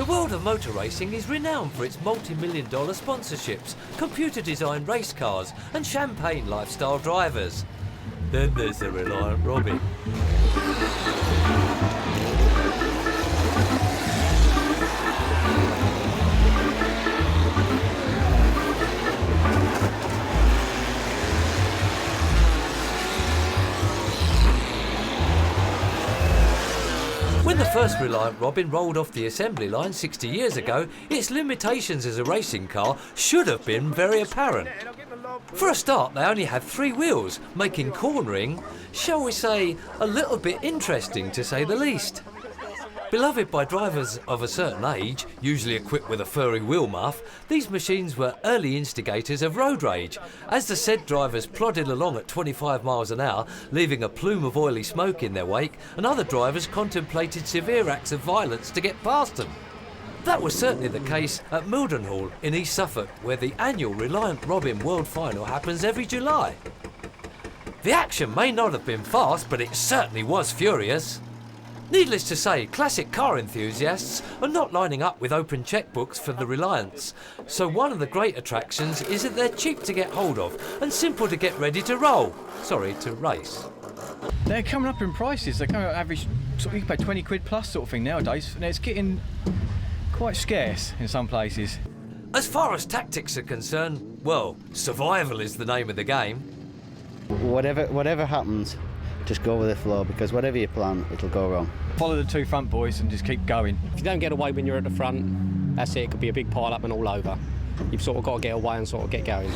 world of motor racing is renowned for its multi-million-dollar sponsorships, computer-designed race cars and champagne lifestyle drivers. Then there's the Reliant Robin. When the first Reliant Robin rolled off the assembly line 60 years ago, its limitations as a racing car should have been very apparent. For a start, they only had 3 wheels, making cornering, shall we say, a little bit interesting to say the least. Beloved by drivers of a certain age, usually equipped with a furry wheel muff, these machines were early instigators of road rage, as the said drivers plodded along at 25 miles an hour, leaving a plume of oily smoke in their wake, and other drivers contemplated severe acts of violence to get past them. That was certainly the case at Mildenhall in East Suffolk, where the annual Reliant Robin World Final happens every July. The action may not have been fast, but it certainly was furious. Needless to say, classic car enthusiasts are not lining up with open checkbooks for the Reliants, so one of the great attractions is that they're cheap to get hold of and simple to get ready to roll. Sorry, to race. They're coming up in prices. They're coming up average, you can pay 20 quid plus sort of thing nowadays, and it's getting quite scarce in some places. As far as tactics are concerned, well, survival is the name of the game. Whatever happens, just go with the flow, because whatever you plan, it'll go wrong. Follow the 2 front boys and just keep going. If you don't get away when you're at the front, that's it. It could be a big pile up and all over. You've sort of got to get away and sort of get going.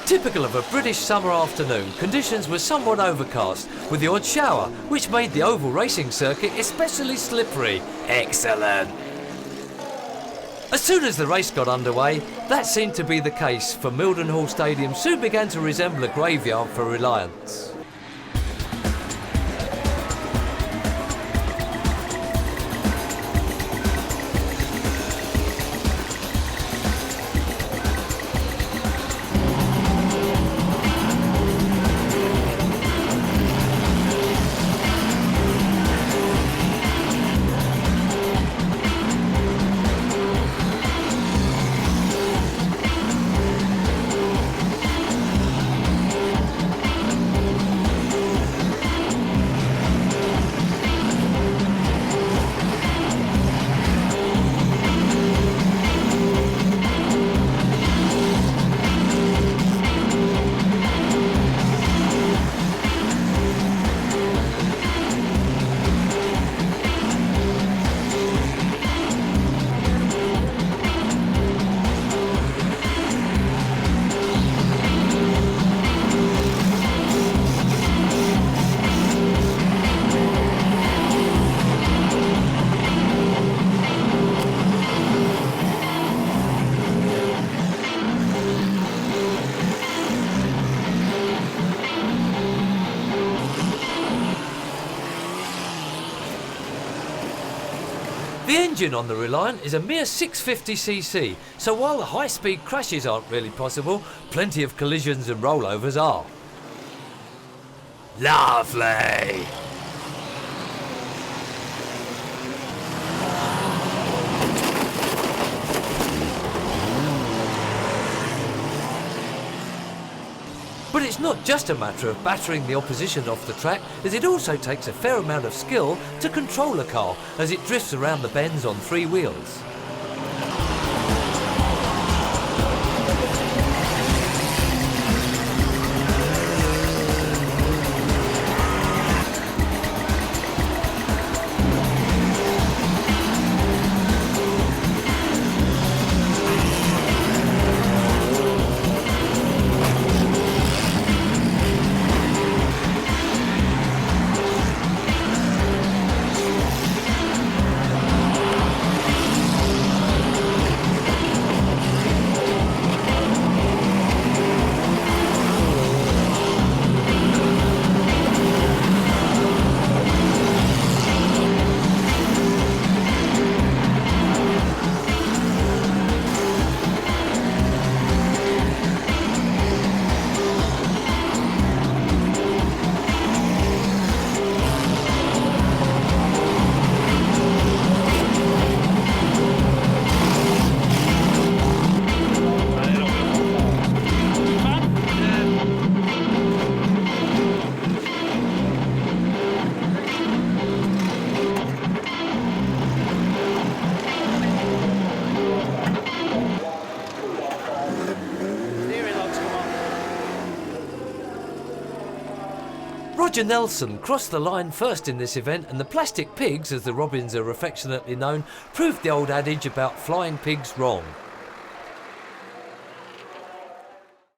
Typical of a British summer afternoon, conditions were somewhat overcast, with the odd shower, which made the oval racing circuit especially slippery. Excellent! As soon as the race got underway, that seemed to be the case, for Mildenhall Stadium soon began to resemble a graveyard for Reliance. The engine on the Reliant is a mere 650cc, so while the high-speed crashes aren't really possible, plenty of collisions and rollovers are. Lovely! But it's not just a matter of battering the opposition off the track, as it also takes a fair amount of skill to control a car as it drifts around the bends on 3 wheels. Roger Nelson crossed the line first in this event, and the plastic pigs, as the Robins are affectionately known, proved the old adage about flying pigs wrong.